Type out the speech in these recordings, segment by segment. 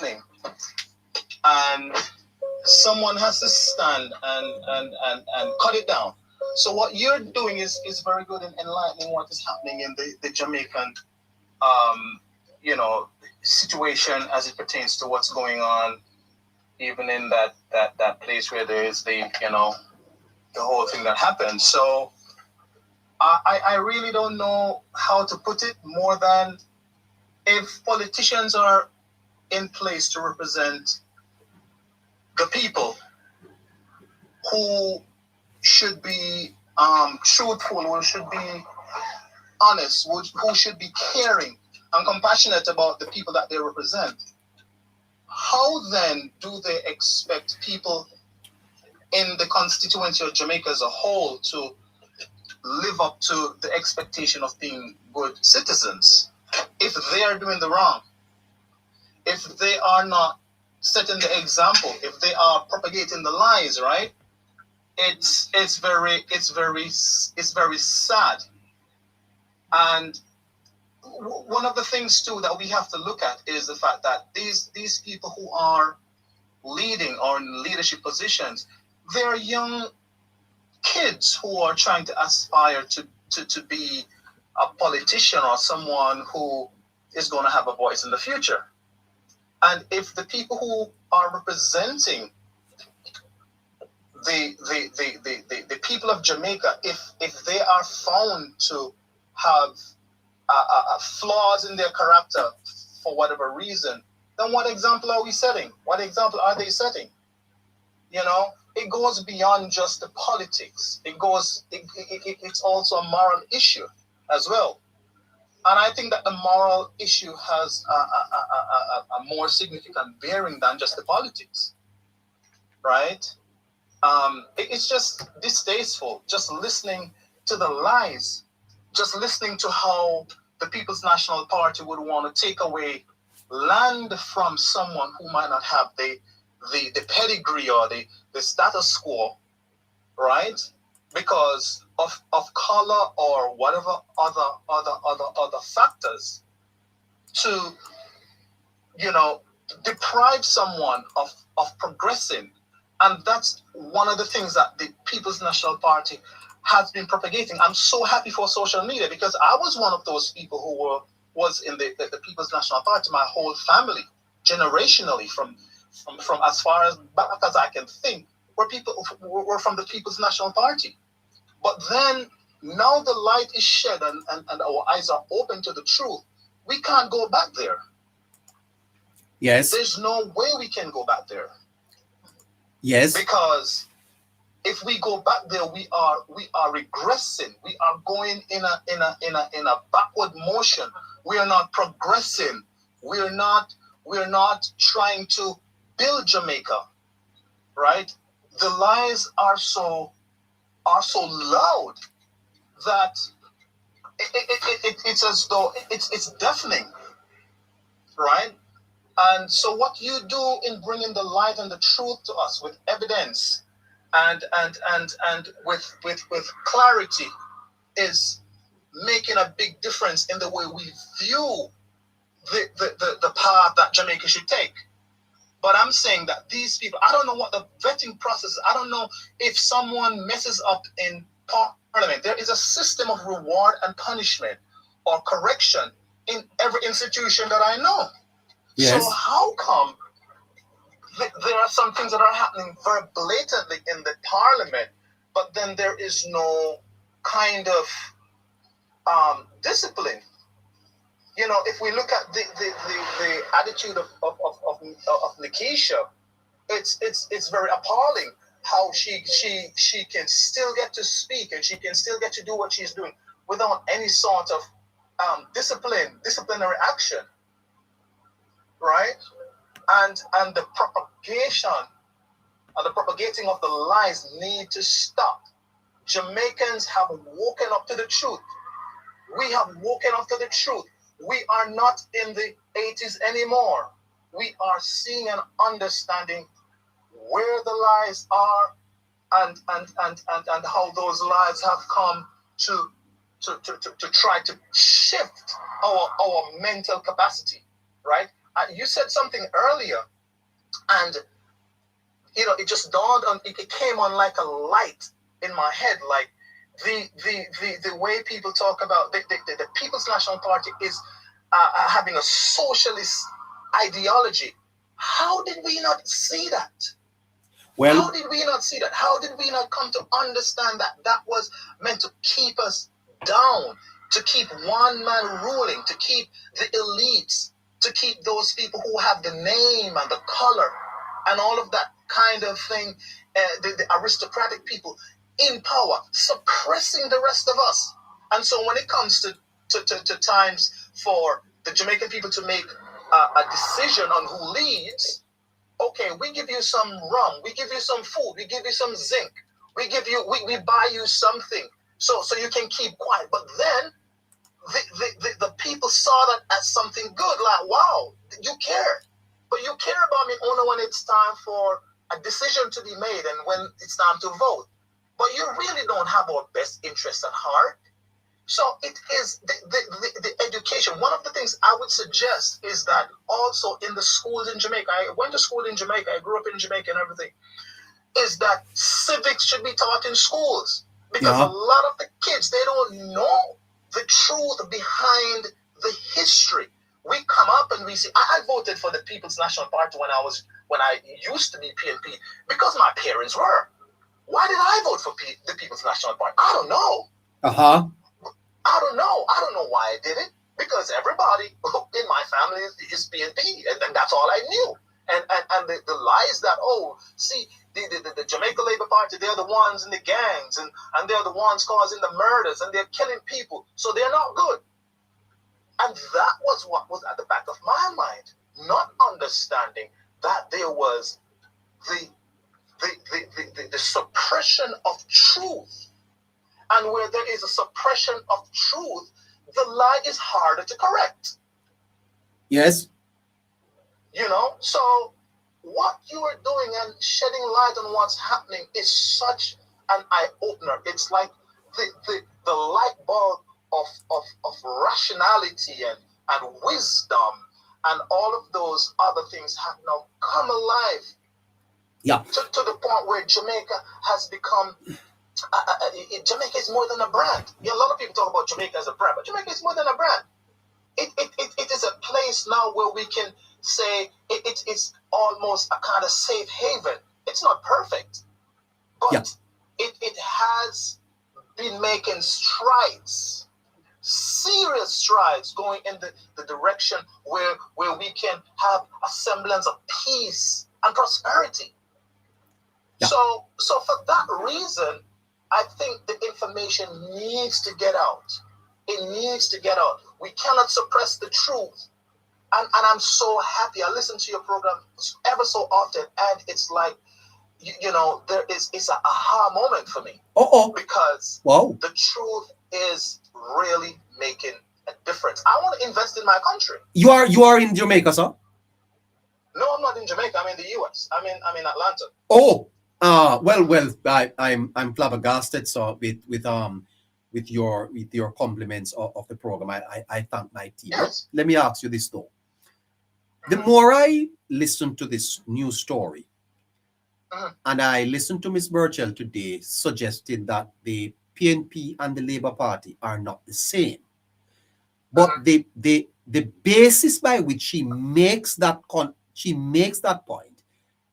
happening, and someone has to stand and cut it down. So what you're doing is very good in enlightening what is happening in the Jamaican situation as it pertains to what's going on, even in that place where there is the whole thing that happened. So I really don't know how to put it more than, if politicians are in place to represent the people who should be truthful, who should be honest, who should be caring and compassionate about the people that they represent, how then do they expect people in the constituency of Jamaica as a whole to live up to the expectation of being good citizens if they are doing the wrong, if they are not setting the example, if they are propagating the lies, right? It's very sad. And one of the things too that we have to look at is the fact that these people who are leading or in leadership positions, they're young kids who are trying to aspire to be a politician or someone who is going to have a voice in the future. And if the people who are representing the people of Jamaica, if they are found to have flaws in their character for whatever reason, then what example are we setting? What example are they setting? It goes beyond just the politics. It's also a moral issue as well. And I think that the moral issue has a more significant bearing than just the politics, right? It's just distasteful, just listening to the lies, just listening to how the People's National Party would want to take away land from someone who might not have the pedigree or the status quo, right? Because of color or whatever other factors, to deprive someone of progressing. And that's one of the things that the People's National Party has been propagating. I'm so happy for social media, because I was one of those people who was in the People's National Party. My whole family, generationally, from as far as back as I can think, were from the People's National Party. But then, now the light is shed and our eyes are open to the truth. We can't go back there. Yes. There's no way we can go back there. Yes. Because if we go back there, we are regressing. We are going in a backward motion. We are not progressing. We're not trying to build Jamaica, right? The lies are so loud that it's as though it's deafening, right? And so what you do in bringing the light and the truth to us with evidence and with clarity is making a big difference in the way we view the path that Jamaica should take. But I'm saying that these people, I don't know what the vetting process is. I don't know if someone messes up in Parliament. There is a system of reward and punishment or correction in every institution that I know. Yes. So how come there are some things that are happening very blatantly in the Parliament, but then there is no kind of discipline? If we look at the attitude of Nikisha, it's very appalling how she can still get to speak and she can still get to do what she's doing without any sort of disciplinary action, right? And the propagation and the propagating of the lies need to stop. Jamaicans have woken up to the truth. We have woken up to the truth. We are not in the 80s anymore. We are seeing and understanding where the lies are and how those lies have come to try to shift our mental capacity, right? You said something earlier, and it just dawned on. It came on like a light in my head, like the way people talk about the People's National Party is having a socialist ideology. How did we not see that? Well, how did we not see that? How did we not come to understand that that was meant to keep us down, to keep one man ruling, to keep the elites, to keep those people who have the name and the color and all of that kind of thing, the aristocratic people in power, suppressing the rest of us. And so when it comes to times for the Jamaican people to make a decision on who leads, okay, we give you some rum, we give you some food, we give you some zinc, we buy you something so you can keep quiet. But then the people saw that as something good, like, wow, you care. But you care about me only when it's time for a decision to be made and when it's time to vote. But you really don't have our best interests at heart. So it is the education. One of the things I would suggest is that also in the schools in Jamaica, I went to school in Jamaica, I grew up in Jamaica and everything, is that civics should be taught in schools. Because a lot of the kids, they don't know the truth behind the history. We come up and we see, I voted for the People's National Party when I used to be PNP because my parents were. Why did I vote for the People's National Party? I don't know. I don't know. I don't know why I did it. Because everybody in my family is PNP, and that's all I knew. And the lies that, the Jamaica Labour Party, they're the ones in the gangs, and they're the ones causing the murders, and they're killing people, so they're not good. And that was what was at the back of my mind, not understanding that there was the suppression of truth. And where there is a suppression of truth, the lie is harder to correct. Yes. So what you are doing and shedding light on what's happening is such an eye-opener. It's like the light bulb of rationality and wisdom and all of those other things have now come alive. Yeah. To the point where Jamaica has become... Jamaica is more than a brand. A lot of people talk about Jamaica as a brand, but Jamaica is more than a brand. It is a place now where we can say it's almost a kind of safe haven. It's not perfect, but it has been making strides, serious strides, going in the direction where we can have a semblance of peace and prosperity. Yeah. So for that reason, I think the information needs to get out. It needs to get out. We cannot suppress the truth. And I'm so happy. I listen to your program ever so often, and it's like, it's an aha moment for me. Because the truth is really making a difference. I want to invest in my country. You are in Jamaica, sir? No, I'm not in Jamaica. I'm in the US. I'm in Atlanta. I'm flabbergasted. So with your compliments of the program, I thank my team. Yes. Let me ask you this though. The more I listen to this news story, and I listened to Ms. Burchell today suggesting that the PNP and the Labour Party are not the same. But the basis by which she makes that point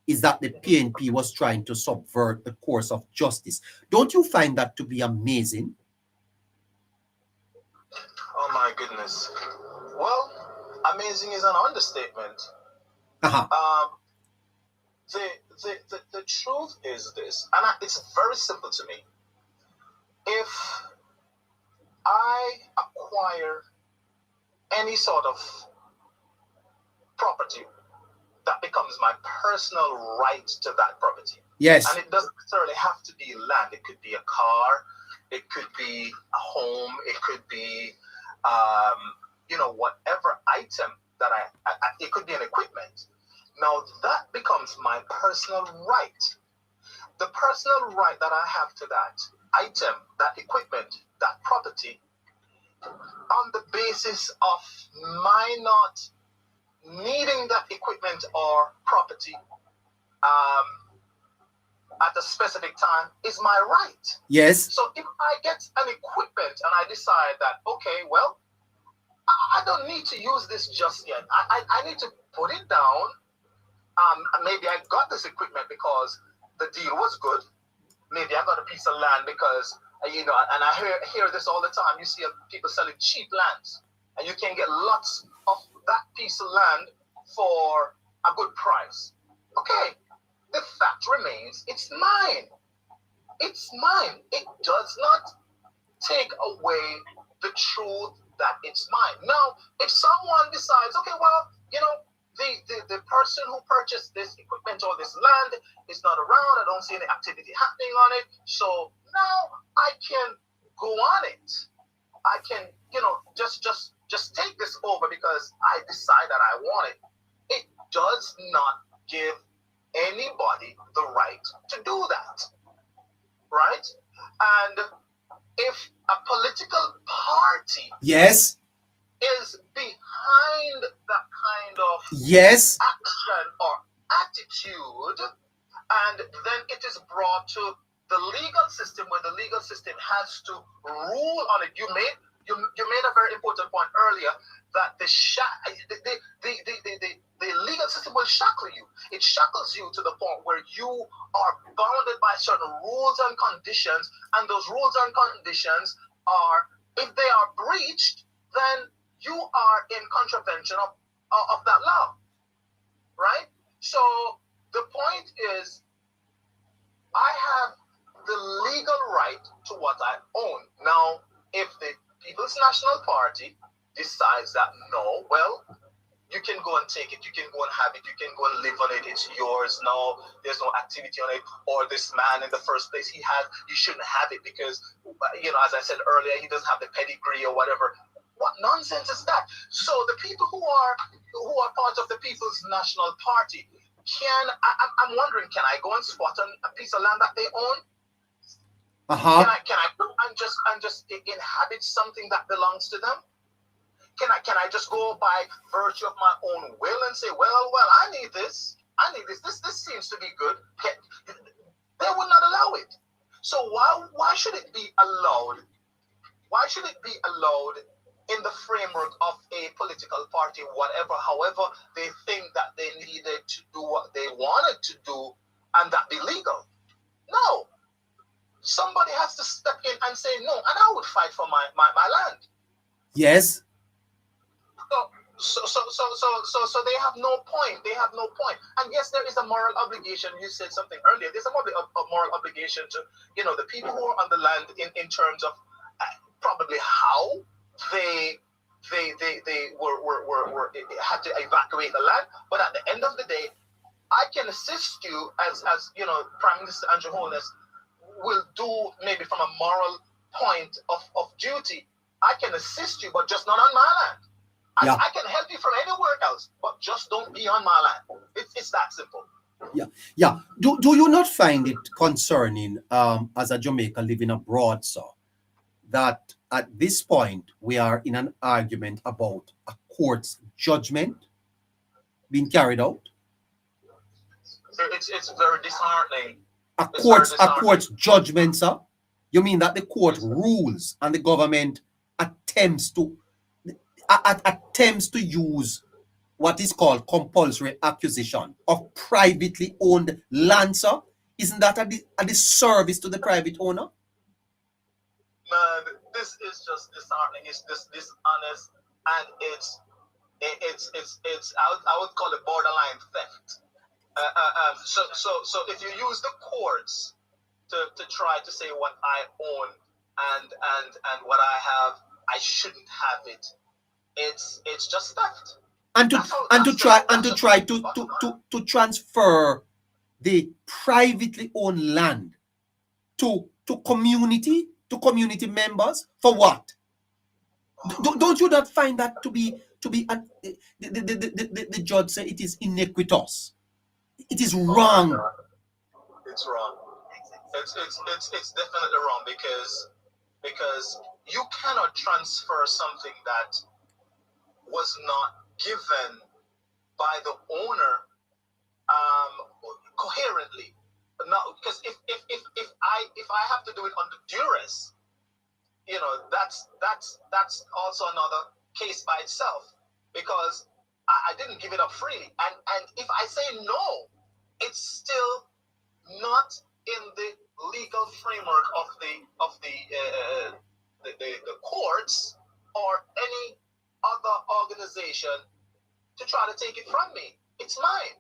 is that the PNP was trying to subvert the course of justice. Don't you find that to be amazing? Oh my goodness. Well, amazing is an understatement. The truth is this, and it's very simple to me. If I acquire any sort of property, that becomes my personal right to that property. Yes. And it doesn't necessarily have to be land. It could be a car. It could be a home. It could be, whatever item that it could be an equipment. Now that becomes my personal right. The personal right that I have to that item, that equipment, that property, on the basis of my not needing that equipment or property at a specific time is my right. Yes. So if I get an equipment and I decide that, okay, well, I don't need to use this just yet. I need to put it down. Maybe I got this equipment because the deal was good. Maybe I got a piece of land because, and I hear this all the time. You see people selling cheap lands, and you can get lots of that piece of land for a good price. Okay, the fact remains, it's mine. It's mine. It does not take away the truth that it's mine. Now, if someone decides, okay, well, the person who purchased this equipment or this land is not around, I don't see any activity happening on it, so now I can go on it. I can, just take this over because I decide that I want it. It does not give anybody the right to do that, right? And if a political party Yes. is behind that kind of Yes. action or attitude, and then it is brought to the legal system where the legal system has to rule on it. You made a very important point earlier that the legal system will shackle you. It shackles you to the point where you are bounded by certain rules and conditions, and those rules and conditions are, if they are breached, then you are in contravention of that law, right? So the point is, I have the legal right to what I own. Now, if the People's National Party decides that no, well, you can go and take it, you can go and have it, you can go and live on it, it's yours now, there's no activity on it, or this man in the first place, you shouldn't have it because, as I said earlier, he doesn't have the pedigree or whatever. What nonsense is that? So the people who are part of the People's National Party, I'm wondering, can I go and squat on a piece of land that they own? Uh-huh. Can I go and just inhabit something that belongs to them? Can I just go by virtue of my own will and say, well, I need this. This seems to be good. They would not allow it. So why should it be allowed? Why should it be allowed in the framework of a political party, however they think that they needed to do what they wanted to do, and that be legal? No. Somebody has to step in and say no, and I would fight for my land. Yes. So they have no point. They have no point. And yes, there is a moral obligation. You said something earlier. There's a moral obligation to, the people who are on the land in terms of probably how they were had to evacuate the land. But at the end of the day, I can assist you as Prime Minister Andrew Holness will do, maybe from a moral point of duty. I can assist you, but just not on my land. Yeah. I can help you from anywhere else, but just don't be on my land. It's that simple. Yeah. Do you not find it concerning, as a Jamaican living abroad, sir, that at this point we are in an argument about a court's judgment being carried out? It's very disheartening. A court's judgment, sir? You mean that the court rules and the government attempts to use what is called compulsory acquisition of privately owned land, sir? Isn't that a disservice to the private owner? Man, this is just disheartening. It's just dishonest, and it's I would call it borderline theft. So if you use the courts to try to say what I own and what I have, I shouldn't have it. It's just theft. And to try to transfer the privately owned land to community members for what? Don't you not find that to be the judge say it is iniquitous? It is wrong. It's wrong. It's definitely wrong because you cannot transfer something that was not given by the owner coherently. Not because if I have to do it under duress, that's also another case by itself, because I didn't give it up freely, and if I say no, it's still not in the legal framework of the courts or any other organization to try to take it from me. It's mine.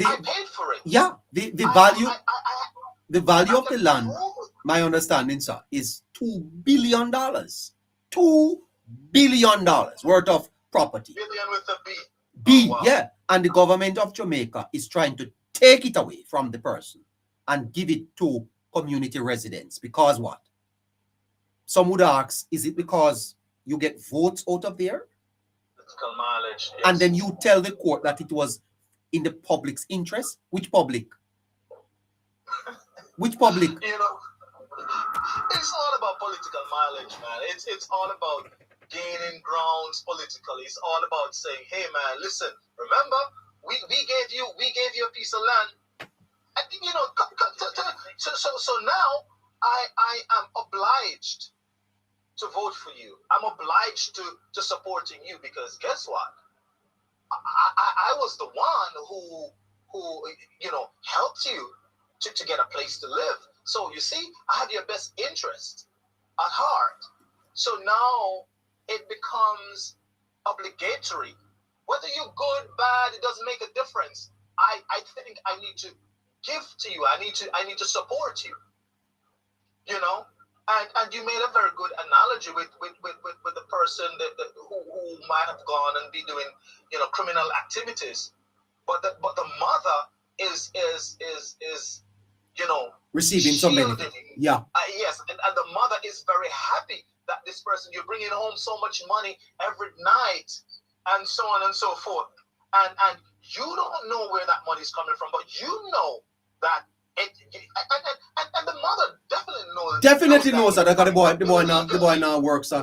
I paid for it. Yeah, the value the value of the land, my understanding, sir, is $2 billion. $2 billion worth of property. Billion with a B. B, wow. Yeah. And the government of Jamaica is trying to take it away from the person and give it to community residents. Because what? Some would ask, is it because you get votes out of there? Political mileage. Yes. And then you tell the court that it was in the public's interest? Which public? Which public? It's all about political mileage, man. It's all about gaining grounds politically. It's all about saying, hey, man, listen, remember, we gave you a piece of land. And, so now I am obliged to vote for you. I'm obliged to supporting you, because guess what? I was the one who helped you to get a place to live. So you see, I have your best interest at heart. So now it becomes obligatory. Whether you're good, bad, it doesn't make a difference. I think I need to give to you. I need to support you. And you made a very good analogy with the person who might have gone and be doing criminal activities, but the mother is receiving some benefit. Yeah. Yes, and the mother is very happy that this person, you're bringing home so much money every night, and so on and so forth, and you don't know where that money is coming from, but you know that. And the mother definitely knows. Definitely knows that the boy now works. You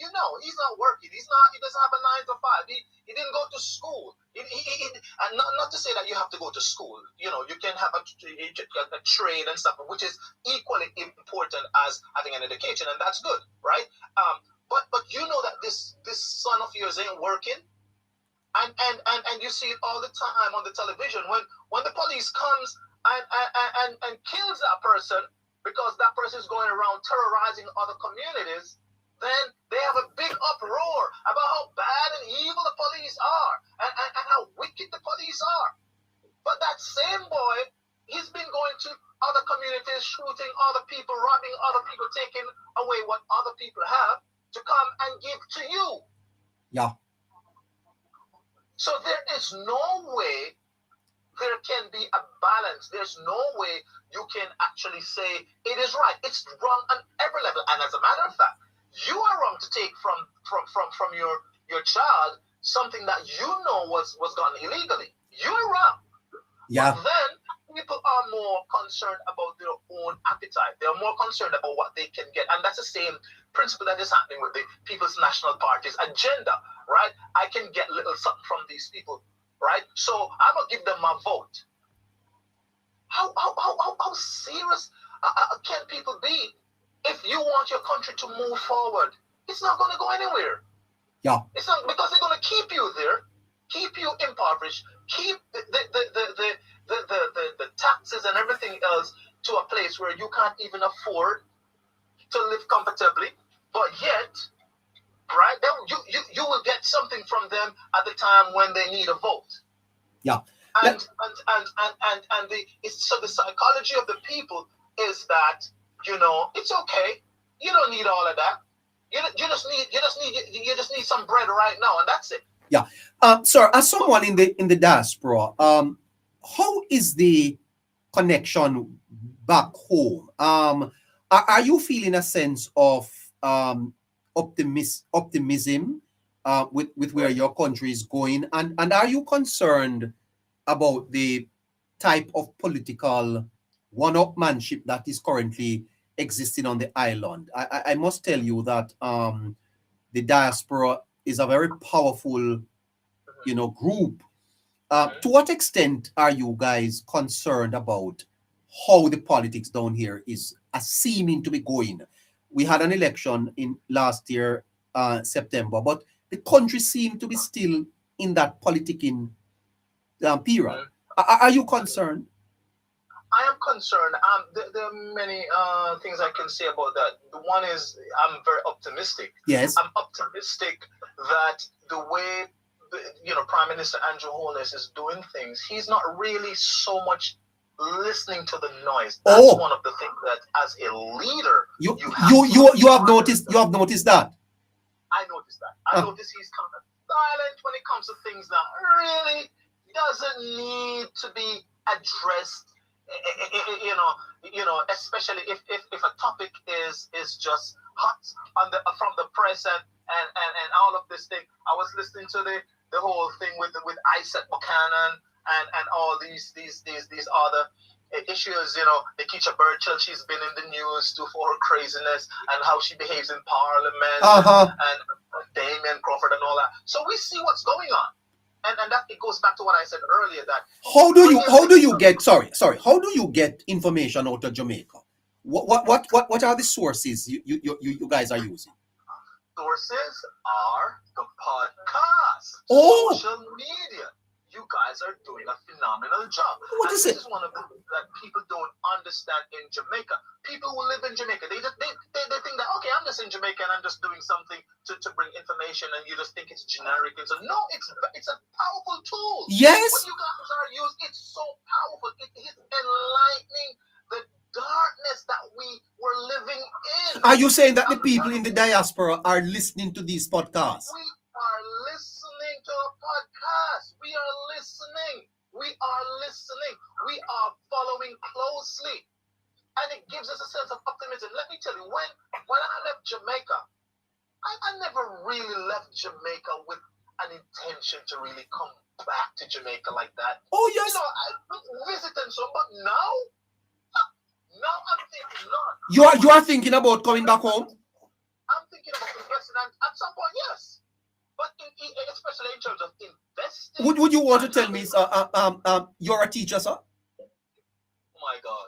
know, he's not working. He doesn't have a 9 to 5. He didn't go to school. And not to say that you have to go to school. You can have a trade and stuff, which is equally important as having an education, and that's good, right? But you know that this son of yours ain't working. And you see it all the time on the television when the police comes and kills that person because that person is going around terrorizing other communities, then they have a big uproar about how bad and evil the police are and how wicked the police are. But that same boy, he's been going to other communities, shooting other people, robbing other people, taking away what other people have to come and give to you. Yeah. So there is no way there can be a balance. There's no way you can actually say it is right. It's wrong on every level. And as a matter of fact, you are wrong to take from your child something that you know was done illegally. You're wrong. Yeah. But then people are more concerned about their own appetite. They're more concerned about what they can get. And that's the same principle that is happening with the People's National Party's agenda, right? I can get little something from these people, right? So I'm going to give them my vote. How serious can people be? If you want your country to move forward, it's not going to go anywhere. Yeah. It's not, because they're going to keep you there, keep you impoverished, keep the taxes and everything else to a place where you can't even afford to live comfortably. But yet, right, you will get something from them at the time when they need a vote. Yeah. And so the psychology of the people is that, it's okay. You don't need all of that. You just need some bread right now, and that's it. Yeah. Sir, as someone in the diaspora, how is the connection back home? Are you feeling a sense of optimism with where your country is going, and are you concerned about the type of political one-upmanship that is currently existing on the island? I must tell you that the diaspora is a very powerful group. To what extent are you guys concerned about how the politics down here is seeming to be going? We had an election in last year, September, but the country seemed to be still in that politicking period. Are you concerned? I am concerned. There are many things I can say about that. One is I'm very optimistic. Yes. I'm optimistic that the way Prime Minister Andrew Holness is doing things, he's not really so much listening to the noise. That's one of the things that, as a leader, you have noticed. You have noticed that. I noticed that. I noticed he's kind of silent when it comes to things that really doesn't need to be addressed. Especially if a topic is just hot from the press and all of this thing. I was listening to the whole thing with Isaac Buchanan and all these other issues. Nikisha Burchell, she's been in the news too for her craziness and how she behaves in Parliament and Damien Crawford and all that. So we see what's going on. And that it goes back to what I said earlier, that how do you get information out of Jamaica? What are the sources you guys are using? Sources are the podcast, social media. You guys are doing a phenomenal job. This is one of the things that people don't understand in Jamaica. People who live in Jamaica, they think that, okay, I'm just in Jamaica and I'm just doing something to bring information, and you just think it's generic. And so no, it's a powerful tool. Yes. What you guys are using, it's so powerful. It is enlightening the darkness that we were living in. Are you saying that the people in the diaspora are listening to these podcasts? We are listening to a podcast. We are listening. We are following closely. And it gives us a sense of optimism. Let me tell you, when I left Jamaica, I never really left Jamaica with an intention to really come back to Jamaica like that. Oh, yes. I visit and so, but now I'm thinking, Lord. You are thinking about coming back home? I'm thinking about investing at some point, yes. But especially in terms of investing. Would you want to tell me, you're a teacher, sir? Oh my God.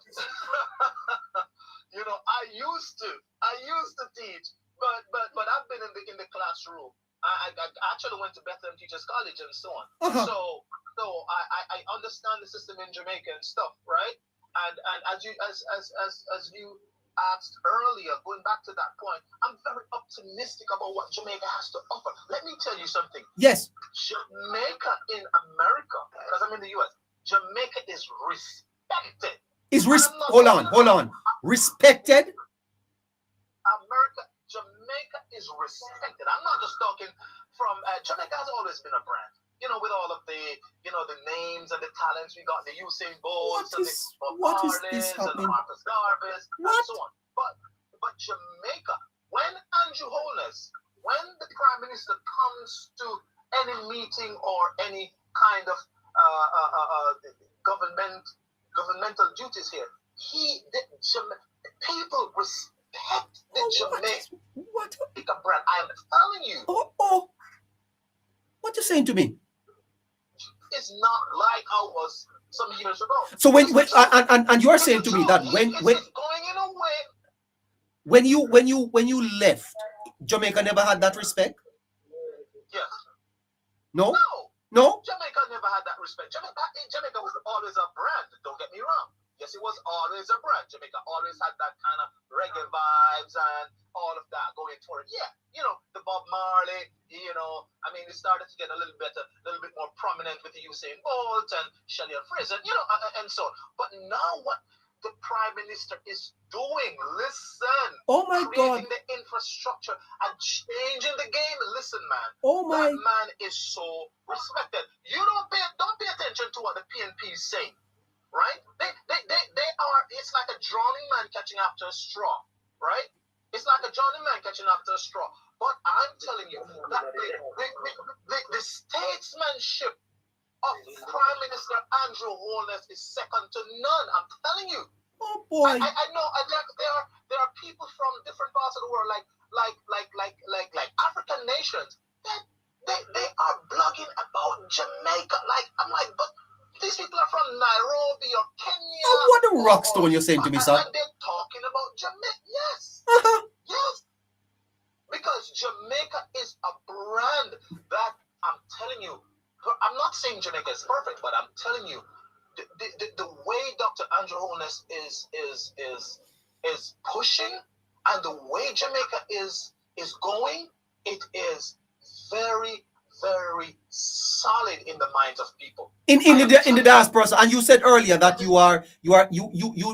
I used to teach, but I've been in the classroom. I actually went to Bethlehem Teachers College and so on. So I understand the system in Jamaica and stuff, right? And as you asked earlier, going back to that point, I'm very optimistic about what Jamaica has to offer. Let me tell you something. Yes. Jamaica in America, because I'm in the US, Jamaica is respected. Hold on. Respected? Jamaica is respected. I'm not just talking from Jamaica has always been a brand. With all of the names and the talents we got, the Usain Bolts and the Bob Marleys and the Marcus Garveys and so on. But Jamaica, when Andrew Holness, when the Prime Minister comes to any meeting or any kind of governmental duties here, people respect the Jamaica brand. I am telling you. What you saying to me? It's not like I was some years ago. So and you are saying to me that when going in a way. When you left, Jamaica never had that respect? Yes. No? No? Jamaica never had that respect. Jamaica was always a brand, don't get me wrong. Yes, it was always a brand. Jamaica always had that kind of reggae vibes and all of that going for it. Yeah, the Bob Marley, it started to get a little bit more prominent with the Usain Bolt and Shelley and Fraser, and so on. But now what the Prime Minister is doing, listen. Oh my God. Creating the infrastructure and changing the game. Listen, man. That man is so respected. You don't pay attention to what the PNP is saying. Right? They are, it's like a drowning man catching after a straw, right? It's like a drowning man catching after a straw. But I'm telling you that the statesmanship of Prime Minister Andrew Holness is second to none. I'm telling you. Oh boy. I know there are people from different parts of the world, like African nations that They are blogging about Jamaica. Like, I'm like, but these people are from Nairobi or Kenya. Oh, what a rock stone you're saying to me, sir. And they're talking about Jamaica. Yes. Yes. Because Jamaica is a brand that I'm telling you, I'm not saying Jamaica is perfect, but I'm telling you, the way Dr. Andrew Holness is pushing, and the way Jamaica is going, it is very, very solid in the minds of people. In the diaspora, and you said earlier that you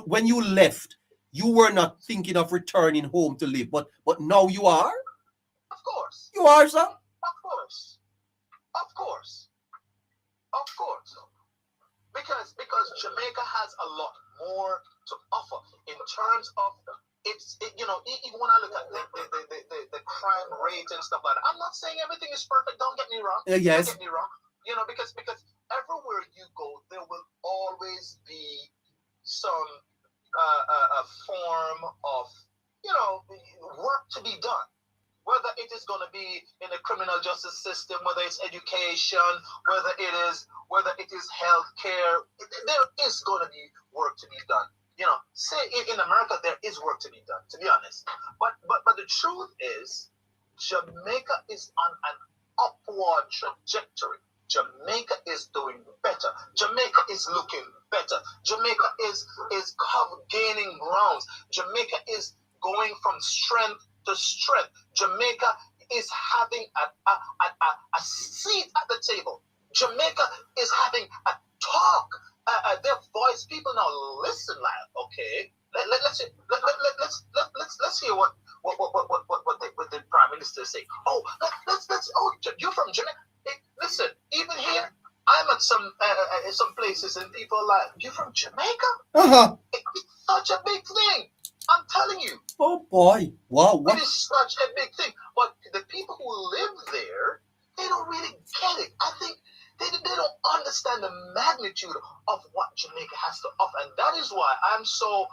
when you left, you were not thinking of returning home to live, but now you are. Of course. You are, sir. Of course. Of course. Of course. Because Jamaica has a lot more to offer in terms of even when I look at the crime rate and stuff like that. I'm not saying everything is perfect. Don't get me wrong. Yes. Don't get me wrong. Because everywhere you go, there will always be some a form of work to be done. Whether it is going to be in the criminal justice system, whether it's education, whether it is healthcare, there is going to be work to be done. Say in America there is work to be done, to be honest. But the truth is, Jamaica is on an upward trajectory. Jamaica is doing better. Jamaica is looking better. Jamaica is gaining grounds. Jamaica is going from strength to strength. Jamaica is having a seat at the table. Jamaica is having a talk. Their voice. People now listen. Like, okay, let's hear what the Prime Minister say. Oh, let's. Oh, you're from Jamaica. Hey, listen, even here, I'm at some places and people are like, you're from Jamaica? It's such a big thing. I'm telling you. Oh boy! Wow! It is such a big thing. But the people who live there, they don't really get it. I think they don't understand the magnitude of what Jamaica has to offer, and that is why I'm so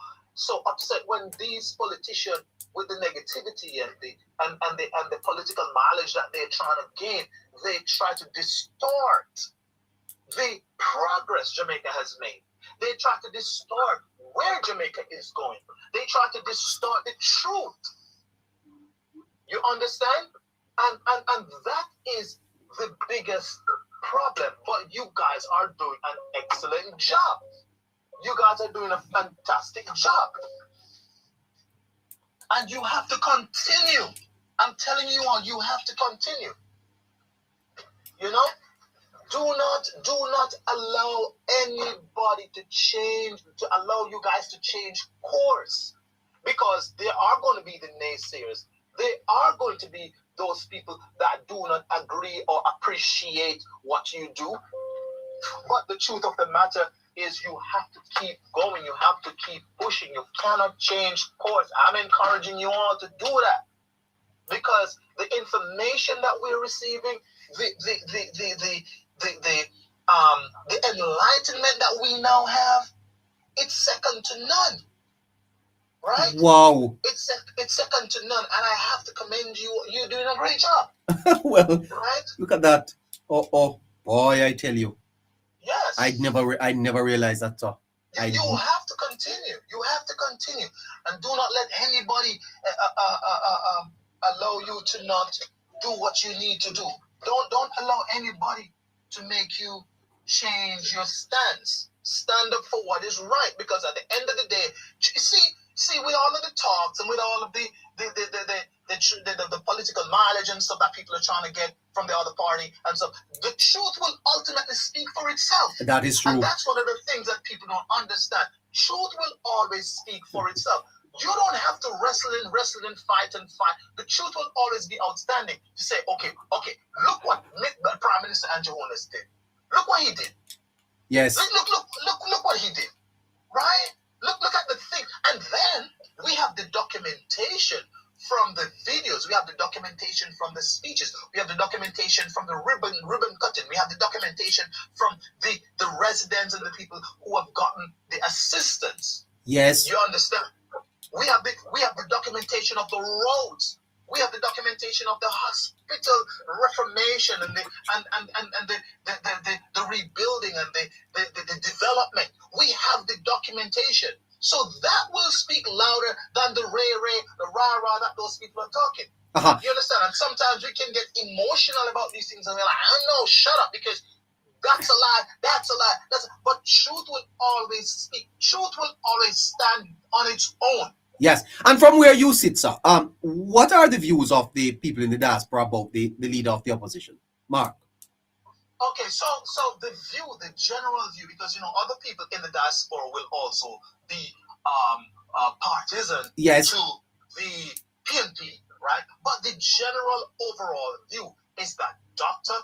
upset when these politicians, with the negativity and the political mileage that they're trying to gain, they try to distort the progress Jamaica has made. They try to distort where Jamaica is going. They try to distort the truth. You understand? And that is the biggest problem. But you guys are doing an excellent job. You guys are doing a fantastic job. And you have to continue. I'm telling you all, you have to continue. Do not allow anybody to allow you guys to change course. Because there are going to be the naysayers. There are going to be those people that do not agree or appreciate what you do. But the truth of the matter is you have to keep going. You have to keep pushing. You cannot change course. I'm encouraging you all to do that. Because the information that we're receiving, the enlightenment that we now have, it's second to none. Right? Wow. It's second to none, and I have to commend you. You're doing a great job. Well, right? Look at that. Oh, boy, I tell you. Yes. I never realized that, sir. You have to continue. You have to continue, and do not let anybody allow you to not do what you need to do. Don't allow anybody to make you change your stance. Stand up for what is right, because at the end of the day, see, with all of the talks and with all of the political mileage and stuff that people are trying to get from the other party and stuff, the truth will ultimately speak for itself. That is true. And that's one of the things that people don't understand. Truth will always speak for itself. You don't have to wrestle and fight. The truth will always be outstanding. To say, okay, look what Prime Minister Andrew Holness did. Look what he did. Yes. Look what he did. Right? Look at the thing. And then we have the documentation from the videos. We have the documentation from the speeches. We have the documentation from the ribbon cutting. We have the documentation from the residents and the people who have gotten the assistance. Yes. You understand? We have the documentation of the roads. We have the documentation of the hospital reformation and the rebuilding and the development. We have the documentation. So that will speak louder than the ray, the rah-rah that those people are talking. You understand? And sometimes we can get emotional about these things and we're like, I don't know, shut up, because that's a lie, that's a lie. But truth will always speak. Truth will always stand on its own. Yes. And from where you sit, sir, what are the views of the people in the diaspora about the leader of the opposition? Mark. Okay, so the view, the general view, because other people in the diaspora will also be partisan to the PNP, right? But the general overall view is that Dr.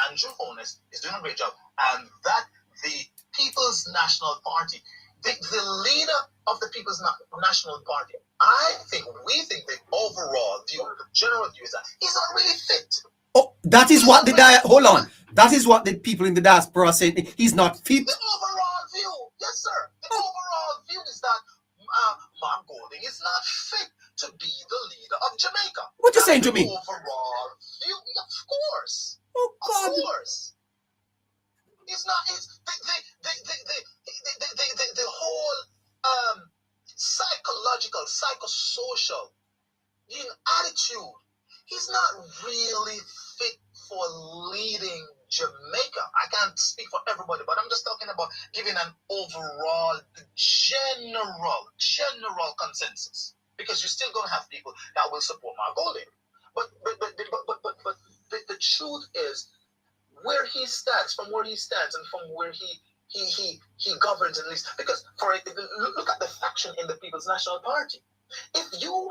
Andrew Holness is doing a great job, and that the People's National Party, the leader of the People's National Party, we think the overall view, the general view is that he's not really fit. Oh, that is what hold on. That is what the people in the diaspora are saying. He's not fit. The overall view, yes, sir. The overall view is that Mark Golding is not fit to be the leader of Jamaica. What you saying to me? Overall view, of course. Oh God. Of course. It's not. It's the whole psychological, psychosocial attitude. He's not really fit for leading Jamaica. I can't speak for everybody, but I'm just talking about giving an overall, general consensus. Because you're still going to have people that will support Mark Golding. But the truth is, where he stands, from where he stands, and from where he governs at least. Because look at the faction in the People's National Party. If you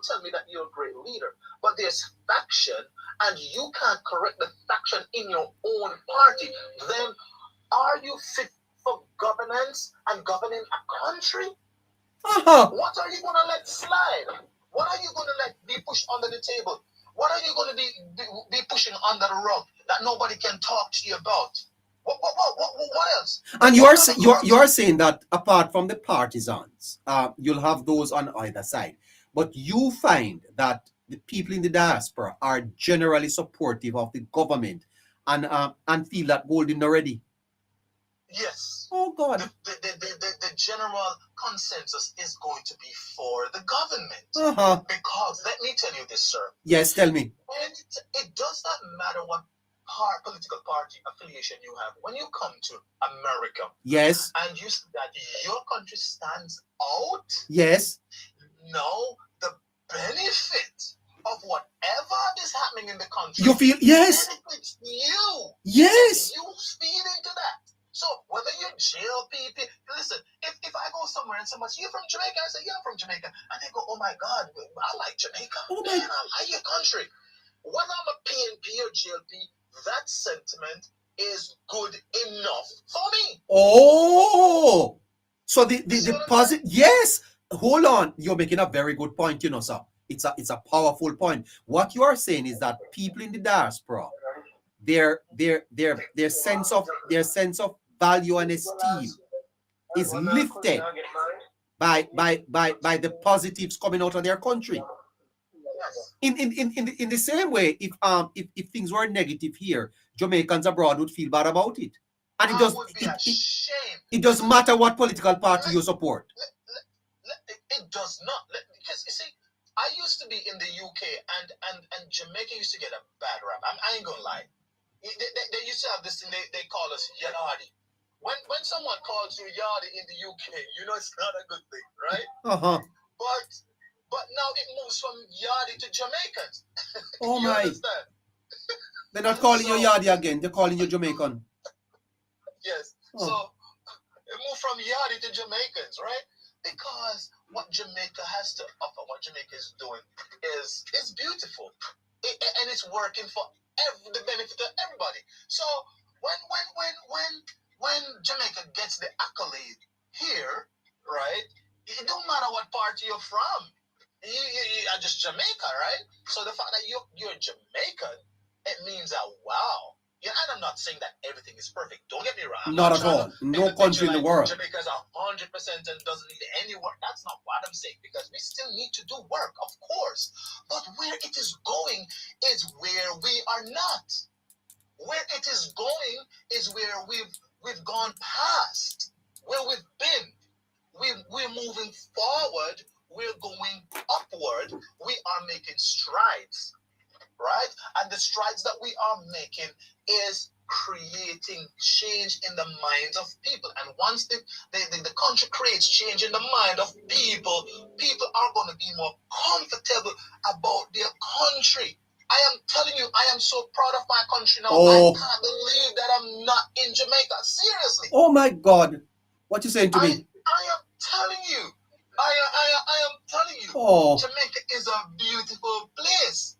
tell me that you're a great leader, but there's faction and you can't correct the faction in your own party, then are you fit for governance and governing a country? What are you going to let slide? What are you going to let be pushed under the table? What are you going to be pushing under the rug that nobody can talk to you about? What else? And you are saying that apart from the partisans, you'll have those on either side. But you find that the people in the diaspora are generally supportive of the government and feel that Golding already. Yes. Oh God. The general consensus is going to be for the government. Because let me tell you this, sir. Yes, tell me. It does not matter what political party affiliation you have. When you come to America, yes, and you see that your country stands out, yes, know the benefit of whatever is happening in the country. You feel yes. Benefits you. Yes. You feed into that. So whether you're JLP, listen, if I go somewhere and someone says, you're from Jamaica, I say, yeah, I'm from Jamaica. And they go, oh my God, I like Jamaica. Oh man, I like your country. Whether I'm a PNP or JLP, that sentiment is good enough for me. Oh, so the positive, yes. Hold on, you're making a very good point, sir. It's a powerful point. What you are saying is that people in the diaspora, their sense of value and esteem is lifted by the positives coming out of their country. In the same way, if things were negative here, Jamaicans abroad would feel bad about it. And it doesn't matter what political party you support. It does not. Because you see, I used to be in the UK and Jamaica used to get a bad rap. I ain't gonna lie. They used to have this thing, they call us Yardi. When someone calls you Yardi in the UK, it's not a good thing, right? But now it moves from Yardi to Jamaicans. Oh you my. Understand? They're not calling you Yardi again, they're calling you Jamaican. Yes. So it moved from Yardi to Jamaicans, right? Because what Jamaica has to offer, what Jamaica is doing is beautiful. And it's working for the benefit of everybody. So when Jamaica gets the accolade here, right? It don't matter what party you're from. You are just Jamaica, right? So the fact that you're Jamaican, it means that wow. Yeah, and I'm not saying that everything is perfect. Don't get me wrong. Not at all. No country in the world. Jamaica's 100% and doesn't need any work. That's not what I'm freedom's sake, because we still need to do work, of course. But where it is going is where we are not. Where it is going is where we've gone past, where we've been. We're moving forward. We're going upward. We are making strides, right? And the strides that we are making is creating change in the minds of people. And once the country creates change in the mind of people, people are going to be more comfortable about their country. I am telling you, I am so proud of my country now. I can't believe that I'm not in Jamaica. Seriously. Oh my God. What you saying to me? I am telling you. I am telling you. Oh. Jamaica is a beautiful place.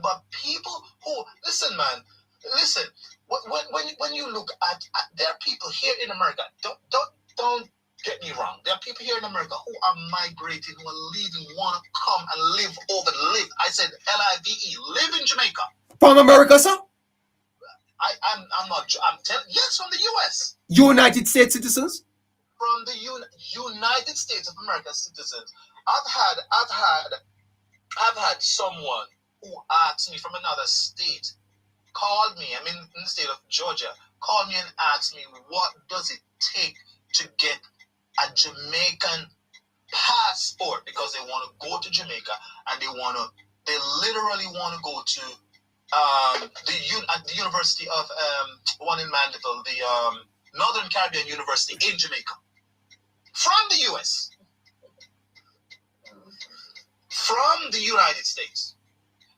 But people who listen, man, listen. When you look at there are people here in America. Don't get me wrong. There are people here in America who are migrating, who are leaving, want to come and live over the live. I said LIVE, live in Jamaica. From America, sir? I'm not. I'm telling. Yes, from the U.S. United States citizens. From the United States of America citizens. I've had someone who asked me from another state, called me, I'm in the state of Georgia, called me and asked me, what does it take to get a Jamaican passport? Because they want to go to Jamaica and they literally want to go to the University of one in Mandeville, the Northern Caribbean University in Jamaica, from the US, from the United States.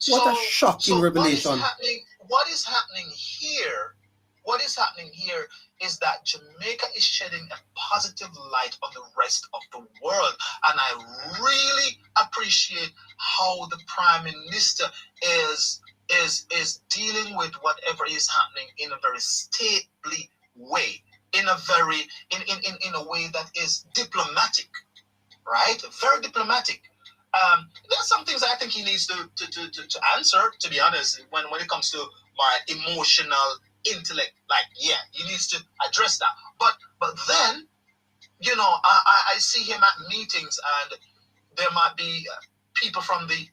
What a shocking revelation. What is happening here is that Jamaica is shedding a positive light on the rest of the world. And I really appreciate how the Prime Minister is dealing with whatever is happening in a very stately way, in a way that is diplomatic, right? Very diplomatic. There's some things I think he needs to answer, to be honest, when it comes to my emotional intellect. Like, yeah, he needs to address that. But then, I see him at meetings, and there might be people from the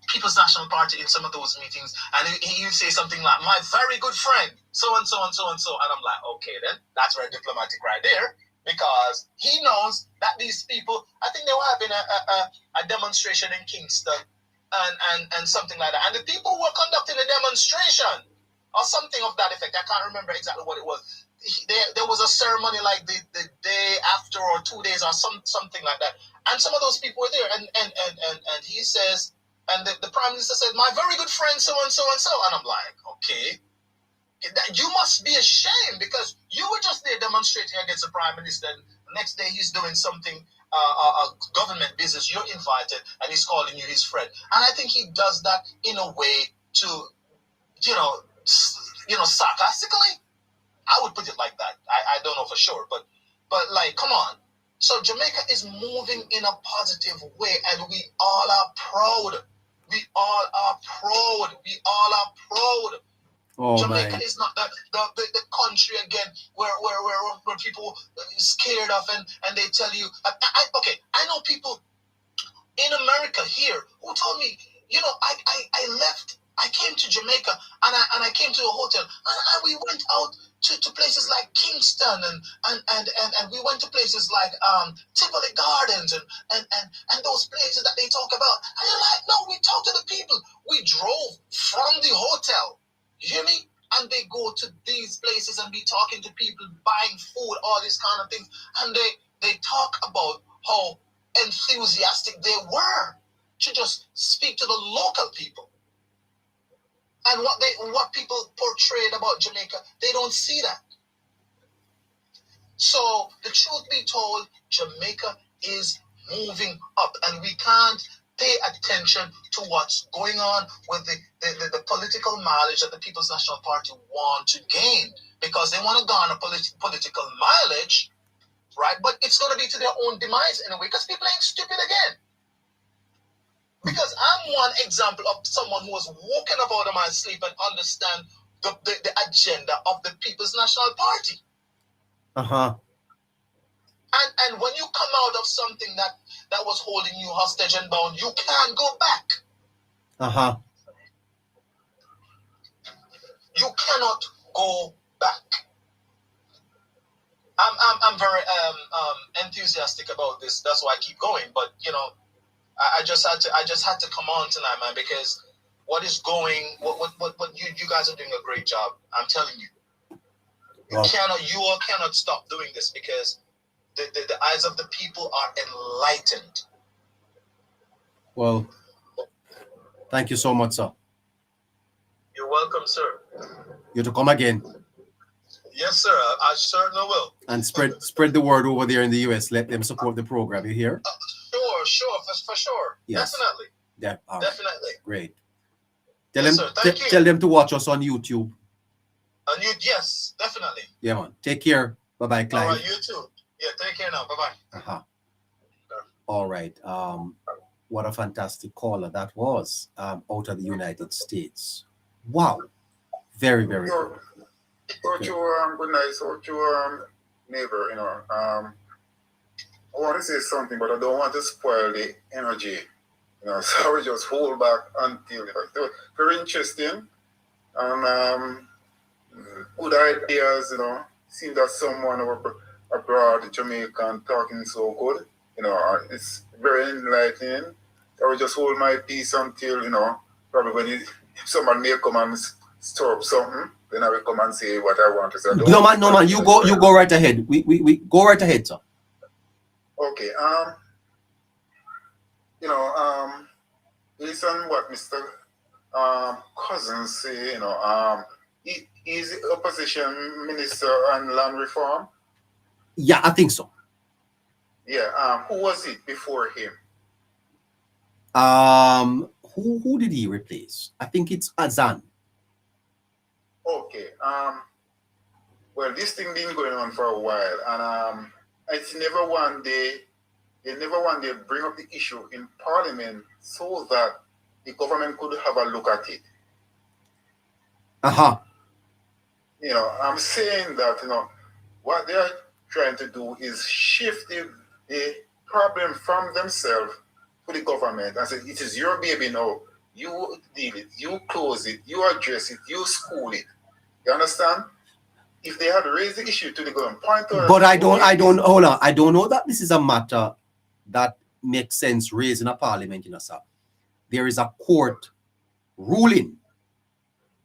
People's National Party in some of those meetings, and he'll say something like, my very good friend, so and so and so and so, and I'm like, okay, then that's very diplomatic right there. Because he knows that these people, I think they were having a demonstration in Kingston and something like that. And the people who were conducting the demonstration, or something of that effect, I can't remember exactly what it was. There was a ceremony like the day after or 2 days or something like that. And some of those people were there. And he says, and the Prime Minister said, my very good friend, so and so and so. And I'm like, okay. You must be ashamed, because you were just there demonstrating against the Prime Minister, and the next day he's doing something, government business, you're invited, and he's calling you his friend. And I think he does that in a way to, sarcastically. I would put it like that. I don't know for sure, but like, come on. So Jamaica is moving in a positive way, and we all are proud. We all are proud. We all are proud. Oh, Jamaica is not the country again where people are scared of and they tell you. I know people in America here who told me, I left. I came to Jamaica and I came to a hotel and we went out to places like Kingston and we went to places like Tivoli Gardens and those places that they talk about. And you're like, no, we talked to the people. We drove from the hotel. You hear me? And they go to these places and be talking to people, buying food, all these kind of things. And they talk about how enthusiastic they were to just speak to the local people. And what people portrayed about Jamaica, they don't see that. So the truth be told, Jamaica is moving up, and we can't pay attention to what's going on with the political mileage that the People's National Party want to gain, because they want to garner political mileage, right? But it's going to be to their own demise in a way, because people ain't stupid again. Because I'm one example of someone who was woken up out of my sleep and understand the agenda of the People's National Party. Uh-huh. And when you come out of something that was holding you hostage and bound, you can't go back. Uh-huh. You cannot go back. I'm very enthusiastic about this. That's why I keep going. But you know, I just had to come on tonight, man, because what you guys are doing a great job. I'm telling you. You all cannot stop doing this because the eyes of the people are enlightened. Well, thank you so much, sir. You're welcome, sir. You to come again. Yes, sir. I certainly will. And spread the word over there in the US. Let them support the program. You hear? Sure, for sure. Yes. Definitely. Yeah, all right. Definitely. Great. Tell them to watch us on YouTube. Yes, definitely. Yeah, man. Take care. Bye-bye, Clive. All right, you too. Yeah, take care now. Bye-bye. Uh-huh. All right. What a fantastic caller that was out of the United States. Wow. Very, very good. Good night. So to neighbor, you know, I want to say something, but I don't want to spoil the energy. You know, so I will just hold back until it was very interesting and good ideas. You know, seeing that someone abroad, Jamaican, talking so good. You know, it's very enlightening. I will just hold my peace until, you know, probably when if someone may come and stir up something, then I will come and say what I want to say. No man, you go right ahead. We go right ahead, sir. Okay. You know, listen what Mr. Cousins say, you know, he is the opposition minister on land reform. Yeah, I think so. Yeah. Who was it before him? Who did he replace? I think it's Azan. Okay. Well, this thing been going on for a while, and it's never one day bring up the issue in Parliament so that the government could have a look at it. Uh-huh. You know, I'm saying that, you know, what they're trying to do is shift the problem from themselves to the government and say, it is your baby now. You deal it, you close it, you address it, you school it. You understand? If they had raised the issue to the government, but I don't hold on. I don't know that this is a matter that makes sense raised in a parliament, you know, sir. There is a court ruling